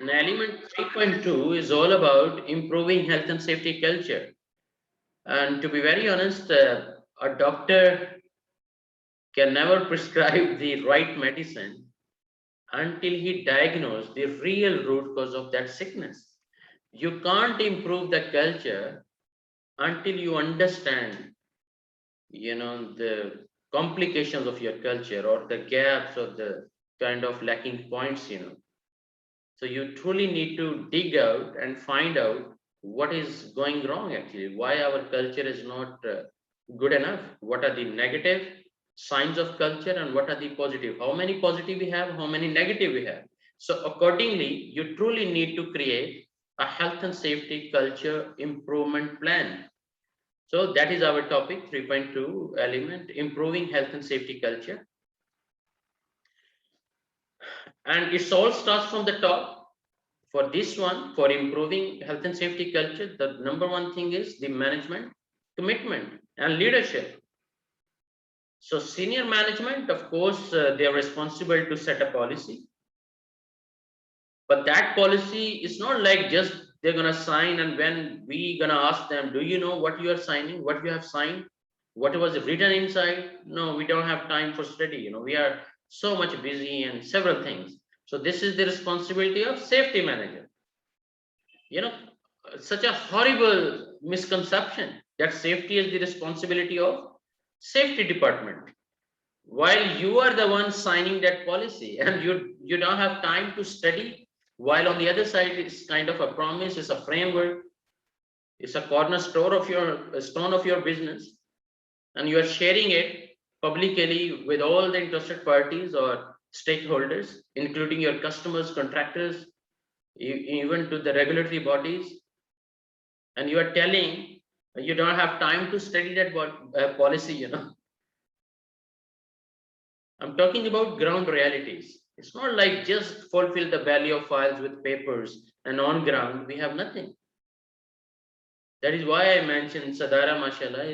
And element 3.2 is all about improving health and safety culture. And to be very honest, a doctor can never prescribe the right medicine until he diagnoses the real root cause of that sickness. You can't improve the culture until you understand, the complications of your culture or the gaps or the kind of lacking points. So you truly need to dig out and find out what is going wrong actually, why our culture is not good enough, what are the negative signs of culture and what are the positive, how many positive we have, how many negative we have. So accordingly, you truly need to create a health and safety culture improvement plan. So that is our topic 3.2 element, improving health and safety culture. And it all starts from the top. For this one, for improving health and safety culture, the number one thing is the management, commitment, and leadership. So senior management, of course, they are responsible to set a policy. But that policy is not like just they're gonna sign, and when we gonna ask them, do you know what you are signing, what you have signed, what was written inside? No, we don't have time for study. We are so much busy and several things. So this is the responsibility of safety manager. you know Such a horrible misconception that safety is the responsibility of safety department, while you are the one signing that policy and you don't have time to study, while on the other side it's kind of a promise, it's a framework, it's a cornerstone of your business, and you are sharing it publicly with all the interested parties or stakeholders, including your customers, contractors, even to the regulatory bodies, and you are telling you don't have time to study that policy. I'm talking about ground realities. It's not like just fulfill the value of files with papers, and on ground we have nothing. That is why I mentioned Sadara, mashallah,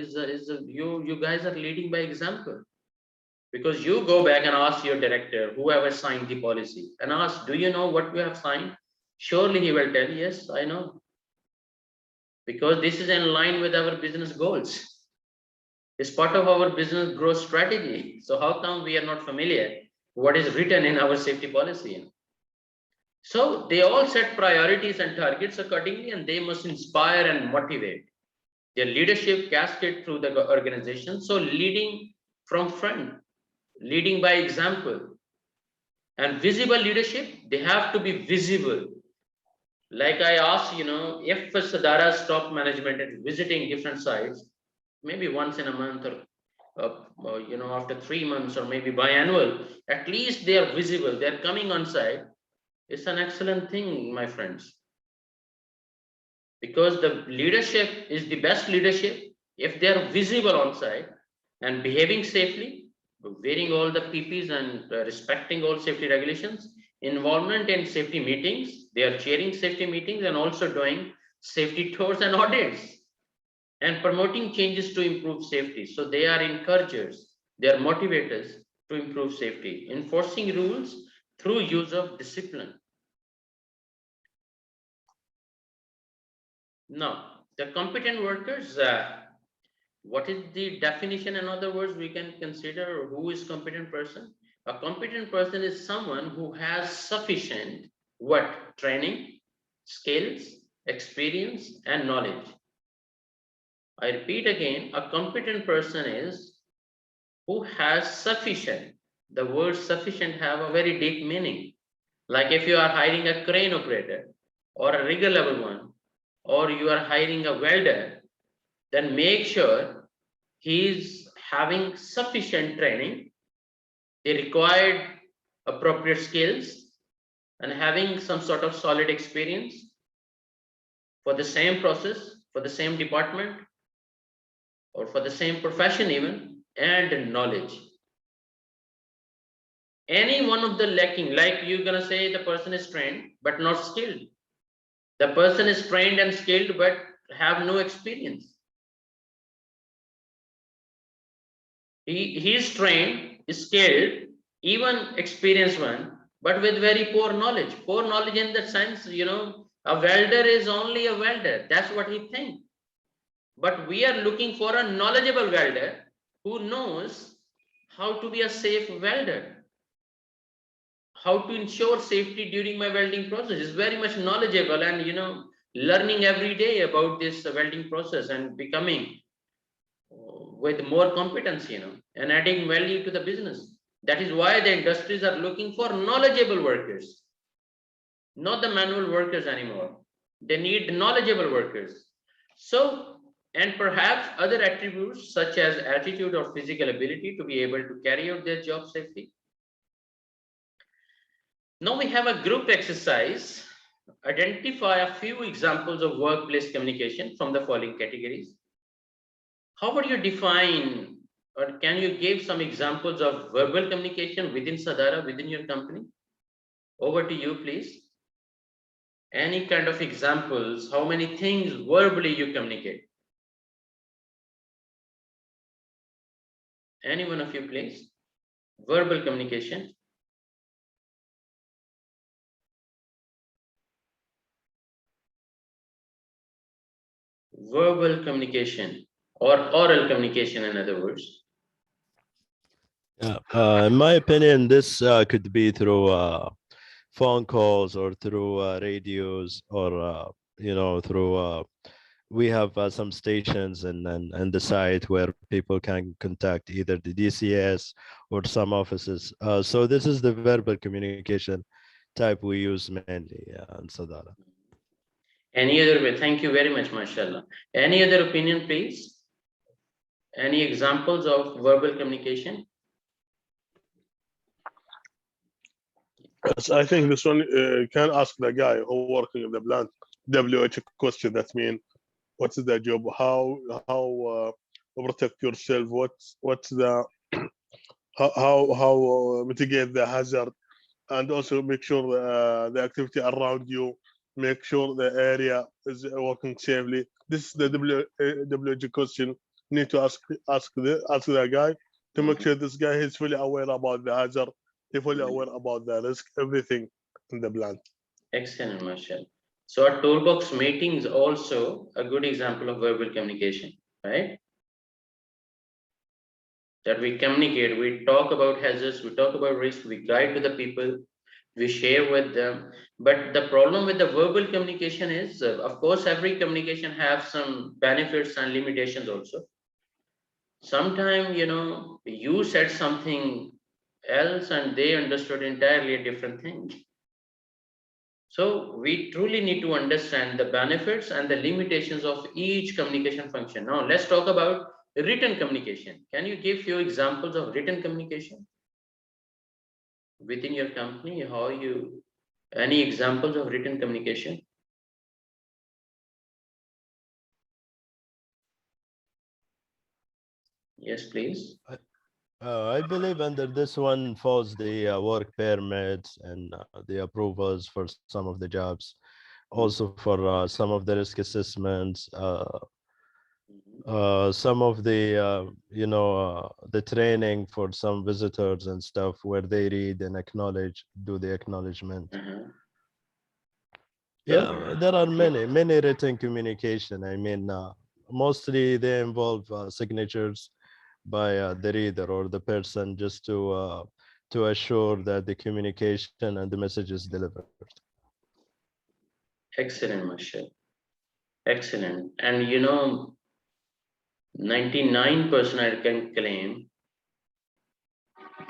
you guys are leading by example, because you go back and ask your director, whoever signed the policy, and ask, do you know what you have signed? Surely he will tell, yes, I know, because this is in line with our business goals. It's part of our business growth strategy. So how come we are not familiar what is written in our safety policy? So they all set priorities and targets accordingly, and they must inspire and motivate. Their leadership cascade through the organization. So leading from front, leading by example, and visible leadership, they have to be visible. Like I asked, if Sadara's top management is visiting different sites, maybe once in a month, or after 3 months, or maybe biannual, at least they are visible, they're coming on site. It's an excellent thing, my friends, because the leadership is the best leadership if they are visible on site and behaving safely, wearing all the PPs and respecting all safety regulations, involvement in safety meetings, they are chairing safety meetings and also doing safety tours and audits, and promoting changes to improve safety. So they are encouragers, they are motivators to improve safety, enforcing rules through use of discipline. Now, the competent workers, what is the definition? In other words, we can consider who is competent person. A competent person is someone who has sufficient what? Training, skills, experience, and knowledge. I repeat again, a competent person is who has sufficient. The word sufficient have a very deep meaning. Like if you are hiring a crane operator or a rigger level one, or you are hiring a welder, then make sure he is having sufficient training, the required appropriate skills, and having some sort of solid experience for the same process, for the same department, or for the same profession even, and knowledge. Any one of the lacking, like you're gonna say the person is trained but not skilled. The person is trained and skilled but have no experience. He is trained, skilled, even experienced one, but with very poor knowledge. Poor knowledge in the sense, a welder is only a welder. That's what he thinks. But we are looking for a knowledgeable welder who knows how to be a safe welder, how to ensure safety during my welding process. Is very much knowledgeable and learning every day about this welding process and becoming with more competence, and adding value to the business. That is why the industries are looking for knowledgeable workers, not the manual workers anymore. They need knowledgeable workers. So, and perhaps other attributes such as attitude or physical ability to be able to carry out their job safely. Now we have a group exercise. Identify a few examples of workplace communication from the following categories. How would you define, or can you give some examples of verbal communication within Sadara, within your company? Over to you, please. Any kind of examples, how many things verbally you communicate? Any one of you, please. Verbal communication. Verbal communication or oral communication, in other words. In my opinion, this could be through phone calls or through radios or through we have some stations and the site where people can contact either the DCS or some offices. So this is the verbal communication type we use mainly in Sadara. Any other way? Thank you very much, mashallah. Any other opinion, please? Any examples of verbal communication? Yes, I think this one can ask the guy who working in the plant WH question. That means what's the job? How protect yourself? What's the how mitigate the hazard, and also make sure the activity around you, make sure the area is working safely. This is the WH question. Need to ask the guy to make sure this guy is fully aware about the hazard, he's fully aware about the risk, everything in the plant. Excellent, Marshall. So our toolbox meeting is also a good example of verbal communication, right? That we communicate, we talk about hazards, we talk about risk, we guide to the people, we share with them. But the problem with the verbal communication is, of course, every communication has some benefits and limitations also. Sometimes, you said something else and they understood entirely a different thing. So we truly need to understand the benefits and the limitations of each communication function. Now let's talk about written communication. Can you give few examples of written communication within your company? Any examples of written communication? Yes, please. I believe under this one falls the work permits and the approvals for some of the jobs, also for some of the risk assessments, some of the the training for some visitors and stuff where they read and do the acknowledgement. Yeah, there are many written communication. I mean, mostly they involve signatures by the reader or the person, just to assure that the communication and the message is delivered. Excellent, Marshall. Excellent. And 99% I can claim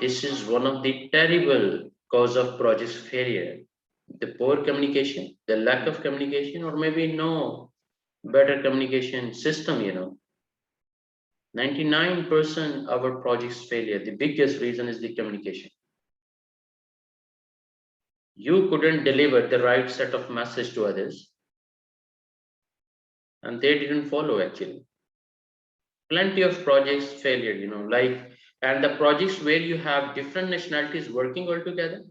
this is one of the terrible cause of project failure. The poor communication, the lack of communication, or maybe no better communication system, 99% of our projects failure, the biggest reason is the communication. You couldn't deliver the right set of message to others, and they didn't follow actually. Plenty of projects failure, and the projects where you have different nationalities working all together.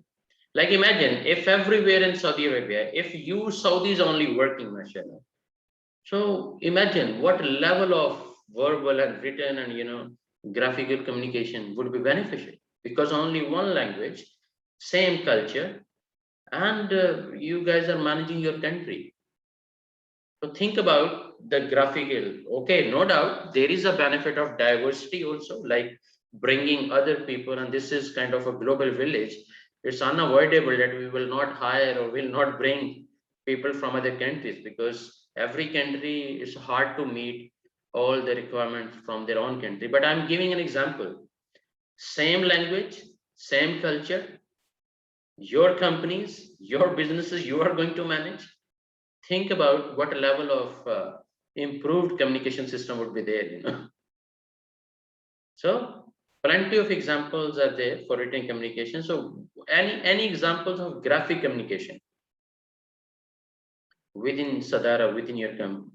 Like imagine if everywhere in Saudi Arabia, if you Saudis only working, mashallah. So imagine what level of verbal and written and graphical communication would be beneficial, because only one language same culture, and you guys are managing your country. So think about the graphical. Okay, no doubt there is a benefit of diversity also, like bringing other people, and this is kind of a global village. It's unavoidable that we will not hire or will not bring people from other countries, because every country is hard to meet all the requirements from their own country. But I'm giving an example. Same language, same culture, your companies, your businesses you are going to manage. Think about what level of improved communication system would be there. So plenty of examples are there for written communication. So any examples of graphic communication within Sadara, within your company?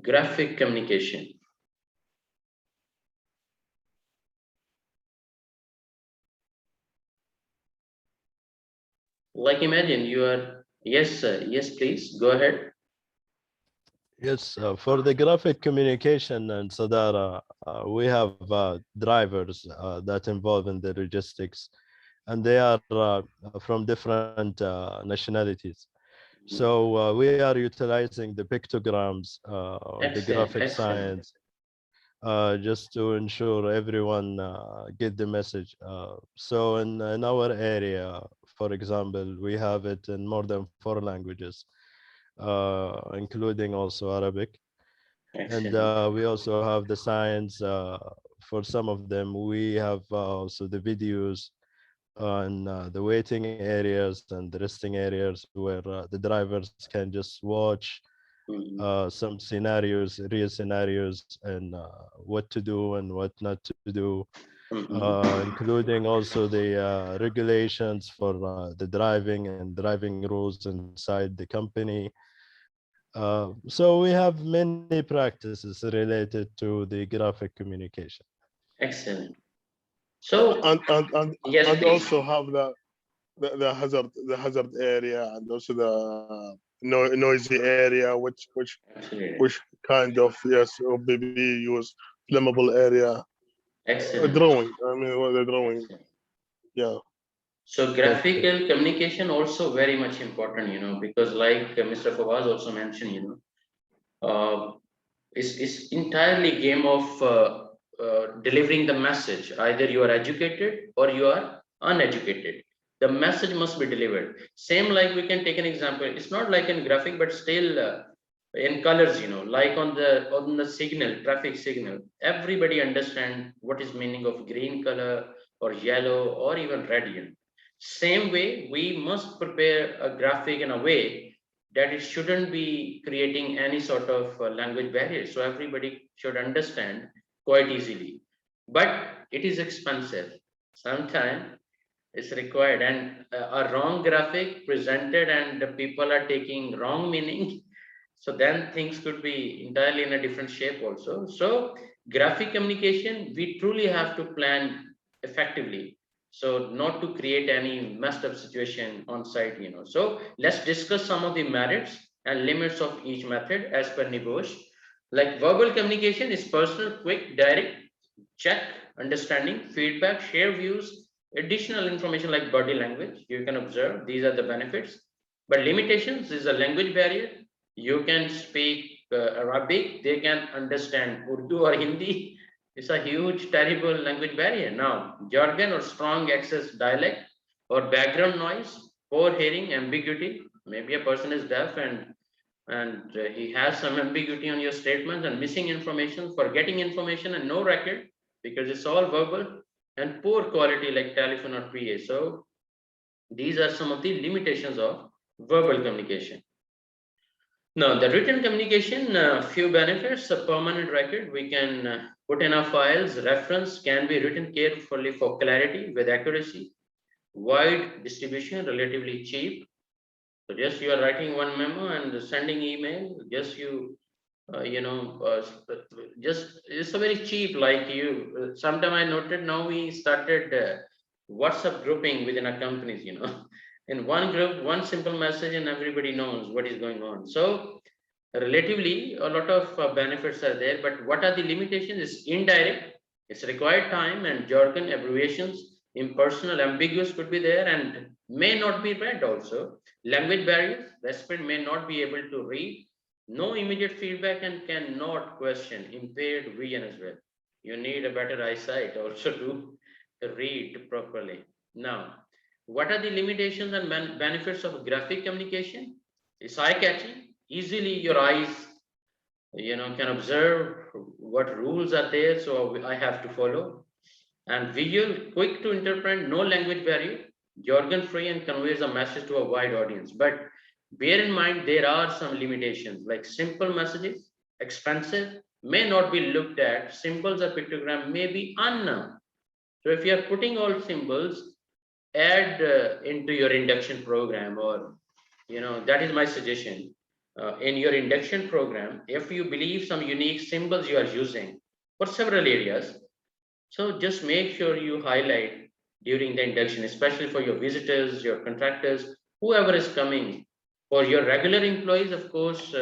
Graphic communication. Like imagine you are, yes, yes, please go ahead. Yes, for the graphic communication and Sadara, we have drivers that involve in the logistics, and they are from different nationalities. So we are utilizing the pictograms, the Excellent, graphic excellent. science, just to ensure everyone get the message. So in our area, for example, we have it in more than 4 languages, including also Arabic. And Excellent. we also have the science. For some of them, we have also the videos on the waiting areas and the resting areas where the drivers can just watch some scenarios, real scenarios, and what to do and what not to do, including also the regulations for the driving and driving rules inside the company. So we have many practices related to the graphic communication. Excellent. So yes, and please. also have the hazard area, and also the noisy area, Absolutely. which kind of, yes, or maybe use flammable area. Excellent. Drawing, I mean, what the drawing, Excellent. yeah. So Okay. graphical communication also very much important, because like Mr. Fawaz also mentioned, it's entirely game of delivering the message. Either you are educated or you are uneducated. The message must be delivered. Same like we can take an example. It's not like in graphic, but still in colors, like on the signal, traffic signal. Everybody understand what is meaning of green color or yellow or even red. Same way, we must prepare a graphic in a way that it shouldn't be creating any sort of language barrier. So everybody should understand quite easily. But it is expensive. Sometimes it's required, and a wrong graphic presented and the people are taking wrong meaning. So then things could be entirely in a different shape also. So graphic communication, we truly have to plan effectively, so not to create any messed up situation on site. So let's discuss some of the merits and limits of each method as per NEBOSH. Like verbal communication is personal, quick, direct, check, understanding, feedback, share views, additional information like body language. You can observe these are the benefits. But limitations is a language barrier. You can speak Arabic, they can understand Urdu or Hindi. It's a huge, terrible language barrier. Now, jargon or strong access dialect or background noise, poor hearing, ambiguity. Maybe a person is deaf and he has some ambiguity on your statements and missing information, forgetting information, and no record because it's all verbal, and poor quality like telephone or PA. So these are some of the limitations of verbal communication. Now, the written communication, few benefits, a permanent record. We can put in our files, reference can be written carefully for clarity with accuracy, wide distribution, relatively cheap. So just you are writing one memo and sending email, just just it's a very cheap, like sometime I noted now we started WhatsApp grouping within our companies. In one group, one simple message and everybody knows what is going on. So relatively a lot of benefits are there, but what are the limitations is indirect. It's required time, and jargon, abbreviations, impersonal, ambiguous could be there and may not be read also. Language barriers, the aspirant may not be able to read, no immediate feedback, and cannot question, impaired vision as well. You need a better eyesight also to read properly. Now, what are the limitations and benefits of graphic communication? It's eye-catching, easily your eyes can observe what rules are there, so I have to follow. And visual, quick to interpret, no language barrier, jargon free, and conveys a message to a wide audience. But bear in mind there are some limitations, like simple messages, expensive, may not be looked at, symbols or pictogram may be unknown. So if you are putting all symbols, add into your induction program, or that is my suggestion. In your induction program, if you believe some unique symbols you are using for several areas, so just make sure you highlight during the induction, especially for your visitors, your contractors, whoever is coming. For your regular employees, of course,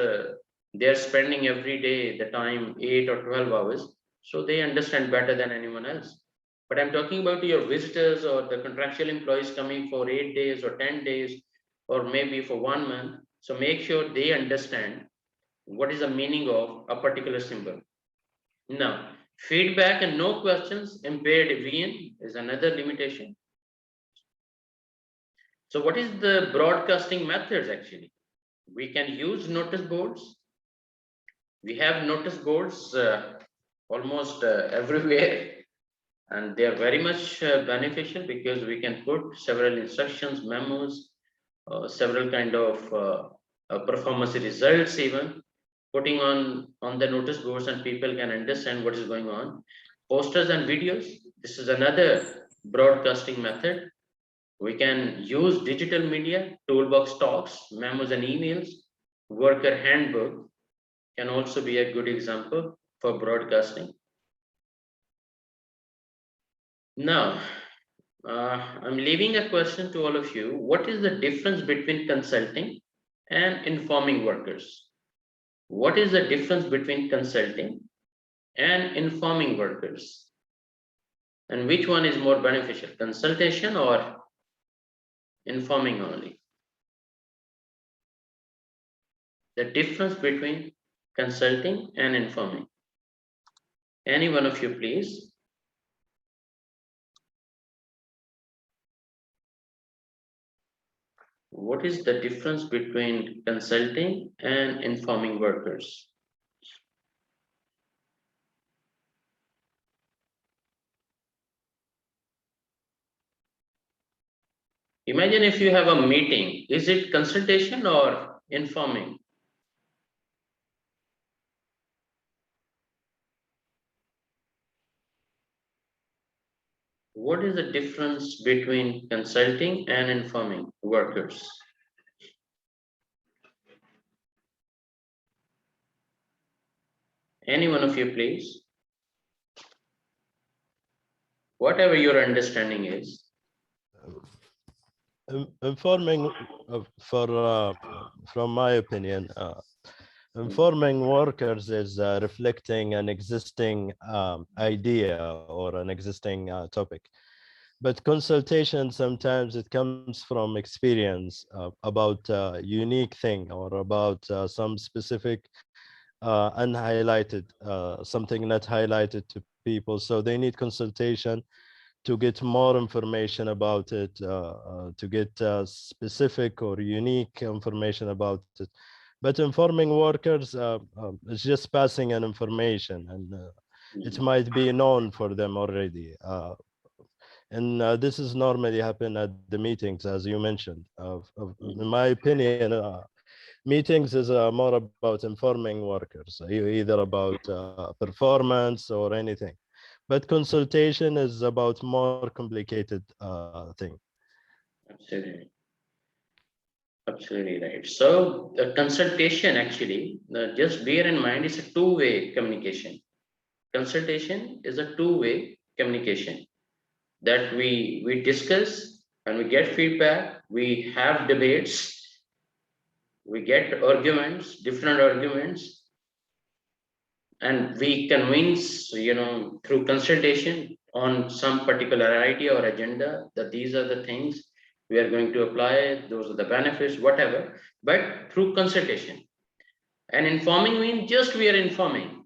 they're spending every day the time 8 or 12 hours, so they understand better than anyone else. But I'm talking about your visitors or the contractual employees coming for 8 days or 10 days, or maybe for 1 month. So make sure they understand what is the meaning of a particular symbol. Now, feedback and no questions, impaired vision is another limitation. So what is the broadcasting methods actually? We can use notice boards. We have notice boards almost everywhere, and they are very much beneficial because we can put several instructions, memos, several kind of performance results even putting on the notice boards, and people can understand what is going on. Posters and videos, this is another broadcasting method. We can use digital media, toolbox talks, memos and emails. Worker handbook can also be a good example for broadcasting. Now, I'm leaving a question to all of you. What is the difference between consulting and informing workers? What is the difference between consulting and informing workers? And which one is more beneficial, consultation or informing only? The difference between consulting and informing. Any one of you, please. What is the difference between consulting and informing workers? Imagine if you have a meeting, is it consultation or informing? What is the difference between consulting and informing workers? Any one of you, please. Whatever your understanding is. Informing from my opinion, informing workers is reflecting an existing idea or an existing topic. But consultation, sometimes it comes from experience about a unique thing or about some specific unhighlighted, something not highlighted to people. So they need consultation to get more information about it, to get specific or unique information about it. But informing workers is just passing an information, and it might be known for them already. And this is normally happen at the meetings, as you mentioned. In my opinion, meetings is more about informing workers, either about performance or anything. But consultation is about more complicated thing. Absolutely. Absolutely right. So the consultation actually, just bear in mind, is a two-way communication. Consultation is a two-way communication that we discuss and we get feedback, we have debates, we get arguments, different arguments. and we convince, through consultation on some particular idea or agenda that these are the things we are going to apply, those are the benefits, whatever, but through consultation. And informing means just we are informing.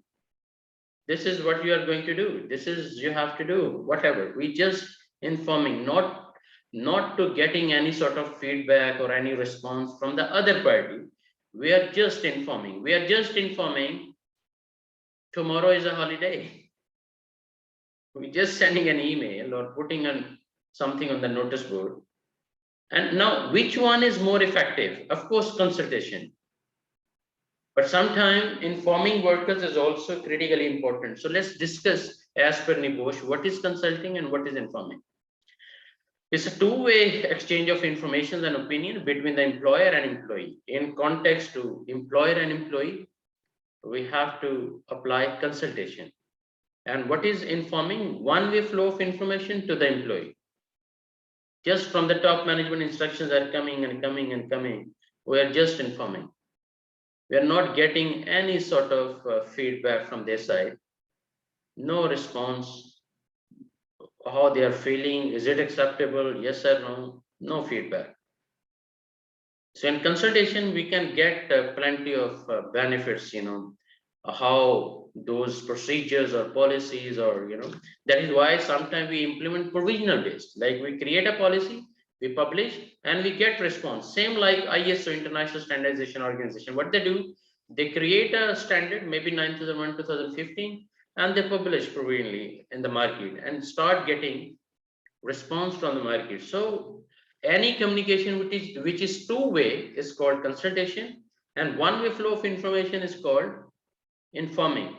This is what you are going to do. This is you have to do, whatever. We just informing, not to getting any sort of feedback or any response from the other party. We are just informing. We are just informing tomorrow is a holiday. We're just sending an email or putting on something on the notice board. And now, which one is more effective? Of course, consultation. But sometimes informing workers is also critically important. So let's discuss as per NEBOSH, what is consulting and what is informing. It's a two-way exchange of information and opinion between the employer and employee. In context to employer and employee, we have to apply consultation. And what is informing? One-way flow of information to the employee. Just from the top management, instructions are coming and coming and coming. We are just informing. We are not getting any sort of feedback from their side. No response. How they are feeling, is it acceptable? Yes or no? No feedback. So in consultation, we can get plenty of benefits, how those procedures or policies or, that is why sometimes we implement provisional based, like we create a policy, we publish and we get response. Same like ISO, International Standardization Organization, what they do, they create a standard, maybe 9001, 2015, and they publish provisionally in the market and start getting response from the market. So any communication which is two-way is called consultation, and one-way flow of information is called informing.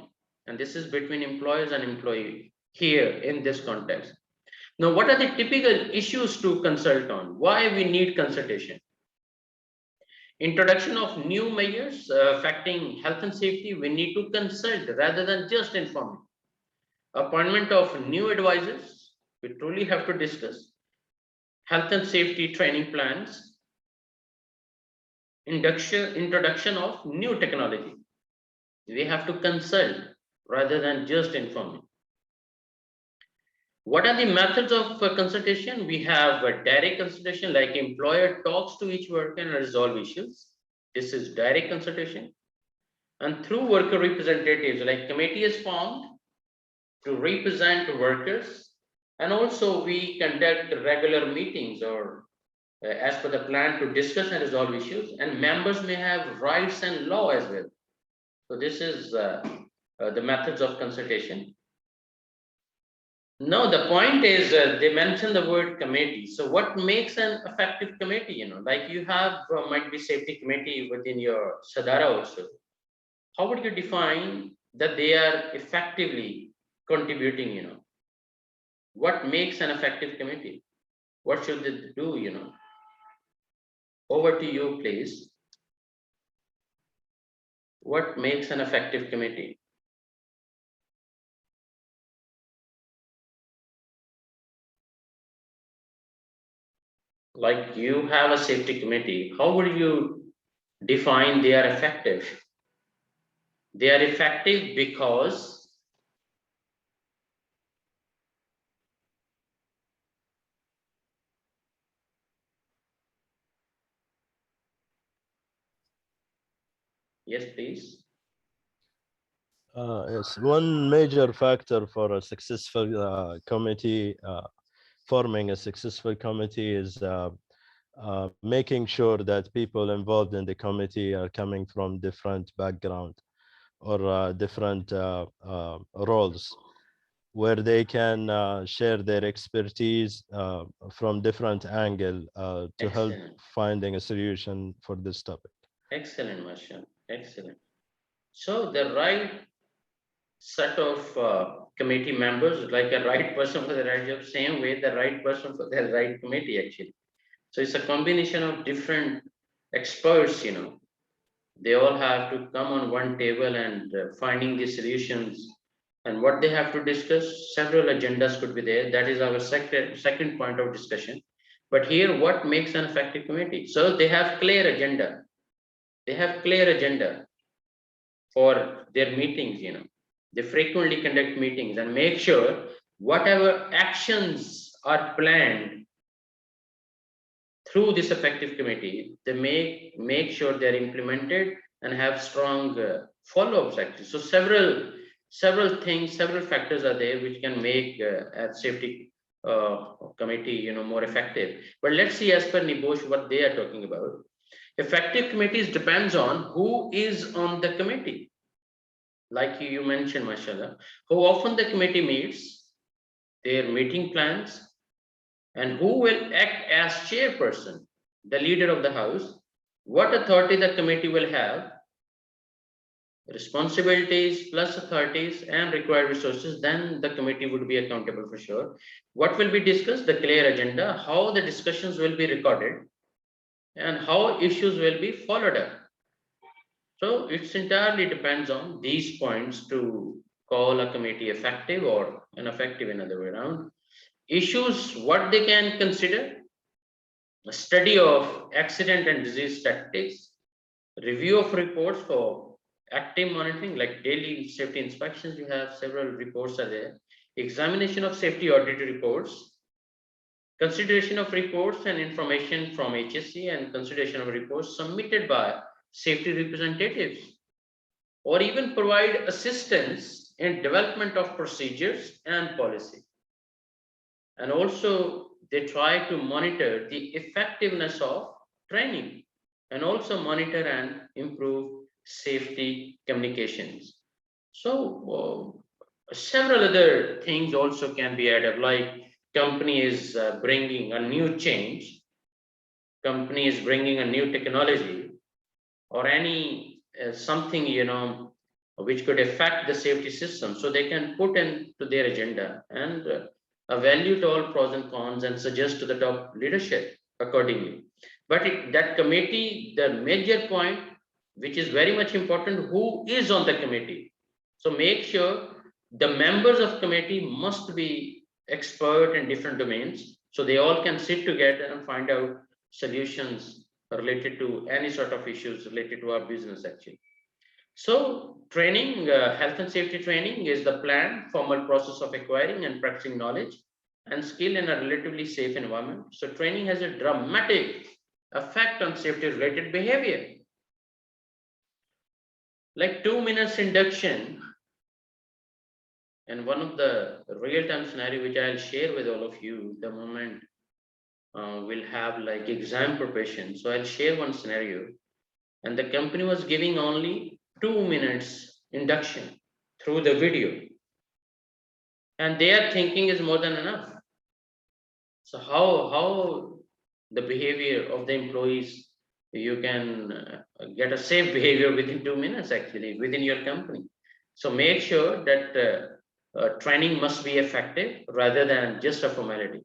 And this is between employers and employee here in this context. Now, what are the typical issues to consult on? Why we need consultation? Introduction of new measures affecting health and safety, we need to consult rather than just informing. Appointment of new advisors, we truly have to discuss. Health and safety training plans. Introduction of new technology. We have to consult rather than just informing. What are the methods of consultation? We have a direct consultation, like employer talks to each worker and resolve issues. This is direct consultation. And through worker representatives, like committee is formed to represent workers. And also we conduct regular meetings or as per the plan to discuss and resolve issues. And members may have rights and law as well. So this is the methods of consultation. No, the point is they mentioned the word committee. So what makes an effective committee? Like you have might be safety committee within your Sadara also. How would you define that they are effectively contributing? What makes an effective committee? What should they do? Over to you, please. What makes an effective committee? Like you have a safety committee, how would you define they are effective? They are effective because yes, please. Yes, one major factor for a successful committee, forming a successful committee is making sure that people involved in the committee are coming from different background or different roles, where they can share their expertise from different angle to help Excellent. finding a solution for this topic. Excellent, Marshall. Excellent. So the right set of committee members, like a right person for the right job, same way the right person for the right committee actually. So it's a combination of different experts, they all have to come on one table and finding the solutions and what they have to discuss. Several agendas could be there. That is our second point of discussion. But here, what makes an effective committee? So they have clear agenda. They have clear agenda for their meetings, They frequently conduct meetings and make sure whatever actions are planned through this effective committee, they make sure they're implemented and have strong follow-ups actually. So several things, several factors are there which can make a safety committee more effective. But let's see as per NEBOSH what they are talking about. Effective committees depends on who is on the committee. Like you mentioned, mashallah, how often the committee meets, their meeting plans, and who will act as chairperson, the leader of the house, what authority the committee will have, responsibilities plus authorities and required resources, then the committee would be accountable for sure. What will be discussed, the clear agenda, how the discussions will be recorded, and how issues will be followed up. So it's entirely depends on these points to call a committee effective or ineffective, in other way around. Issues, what they can consider: a study of accident and disease statistics, review of reports for active monitoring, like daily safety inspections, you have several reports are there, examination of safety audit reports, consideration of reports and information from HSC, and consideration of reports submitted by safety representatives, or even provide assistance in development of procedures and policy. And also they try to monitor the effectiveness of training and also monitor and improve safety communications. So several other things also can be added, like company is bringing a new change, company is bringing a new technology, or any something which could affect the safety system, so they can put into their agenda and evaluate all pros and cons and suggest to the top leadership accordingly. But that committee, the major point which is very much important, who is on the committee. So make sure the members of committee must be expert in different domains, so they all can sit together and find out solutions related to any sort of issues related to our business actually. So training, health and safety training is the planned formal process of acquiring and practicing knowledge and skill in a relatively safe environment. So training has a dramatic effect on safety related behavior. Like 2 minutes induction, and one of the real-time scenario which I'll share with all of you the moment we'll have like exam preparation. So I'll share one scenario, and the company was giving only 2 minutes induction through the video, and their thinking is more than enough. So how the behavior of the employees, you can get a safe behavior within 2 minutes actually within your company. So make sure that training must be effective rather than just a formality.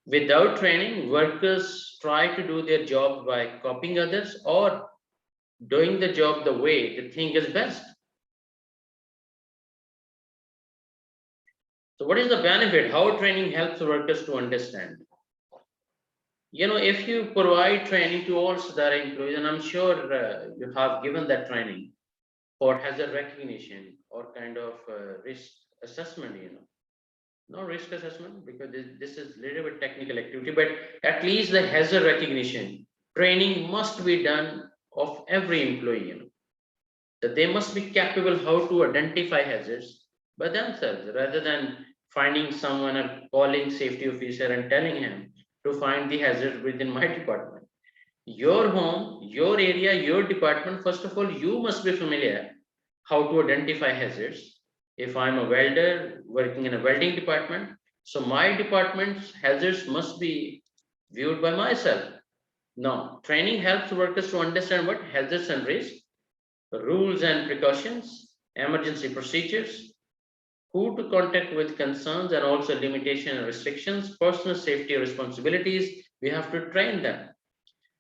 Without training, workers try to do their job by copying others or doing the job the way they think is best. So what is the benefit? How training helps workers to understand? If you provide training to all Sadara employees, and I'm sure you have given that training for hazard recognition or kind of risk assessment, no risk assessment, because this is a little bit technical activity, but at least the hazard recognition training must be done of every employee, that they must be capable how to identify hazards by themselves, rather than finding someone and calling safety officer and telling him to find the hazard within my department. Your home, your area, your department, first of all, you must be familiar how to identify hazards. If I'm a welder working in a welding department, so my department's hazards must be viewed by myself. Now, training helps workers to understand what hazards and risks, rules and precautions, emergency procedures, who to contact with concerns, and also limitation and restrictions, personal safety responsibilities. We have to train them,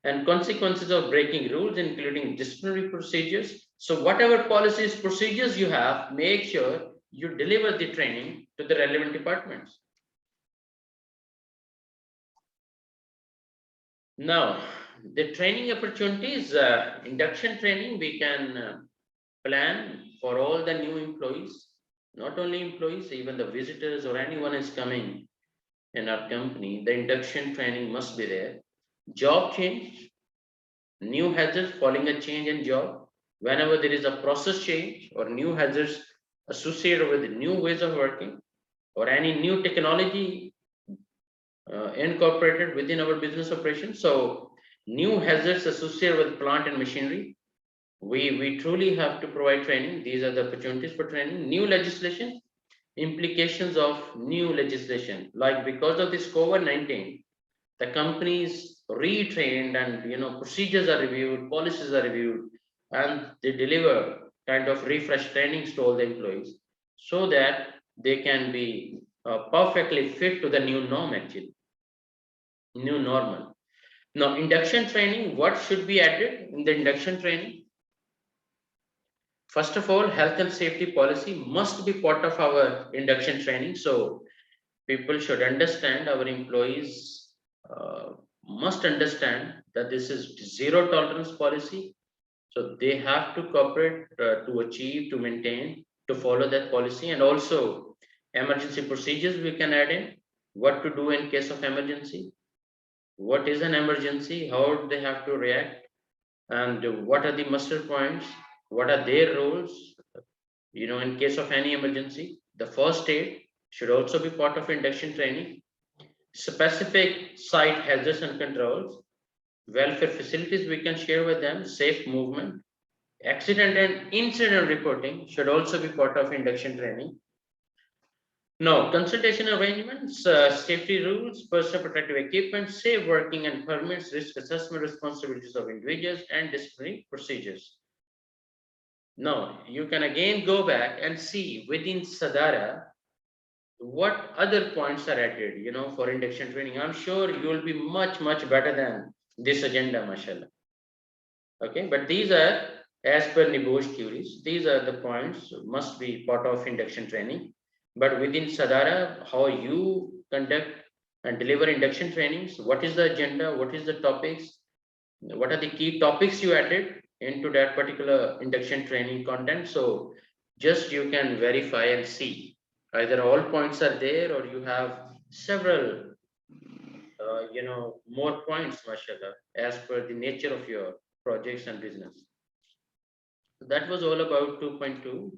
and consequences of breaking rules, including disciplinary procedures. So whatever policies, procedures you have, make sure you deliver the training to the relevant departments. Now, the training opportunities, induction training, we can plan for all the new employees Not only employees, even the visitors or anyone is coming in our company, the induction training must be there. Job change, new hazards following a change in job. Whenever there is a process change or new hazards associated with new ways of working or any new technology incorporated within our business operation. So new hazards associated with plant and machinery. We truly have to provide training. These are the opportunities for training. New legislation, implications of new legislation. Like because of this COVID-19, the companies retrained and procedures are reviewed, policies are reviewed, and they deliver kind of refresh trainings to all the employees so that they can be perfectly fit to the new norm actually, new normal. Now, induction training, what should be added in the induction training? First of all, health and safety policy must be part of our induction training. So people should understand, our employees must understand that this is zero tolerance policy. So they have to cooperate to achieve, to maintain, to follow that policy. And also emergency procedures we can add in, what to do in case of emergency, what is an emergency, how they have to react, and what are the muster points, what are their roles, in case of any emergency. The first aid should also be part of induction training. Specific site hazards and controls, welfare facilities we can share with them, safe movement, accident and incident reporting should also be part of induction training. Now, consultation arrangements, safety rules, personal protective equipment, safe working and permits, risk assessment responsibilities of individuals, and disciplinary procedures. Now, you can again go back and see within Sadara what other points are added, for induction training. I'm sure you will be much, much better than this agenda, mashallah. Okay, but these are as per NEBOSH theories. These are the points must be part of induction training. But within Sadara, how you conduct and deliver induction trainings, what is the agenda, what is the topics, what are the key topics you added into that particular induction training content. So just you can verify and see either all points are there or you have several more points, mashallah, as per the nature of your projects and business. So that was all about 2.2.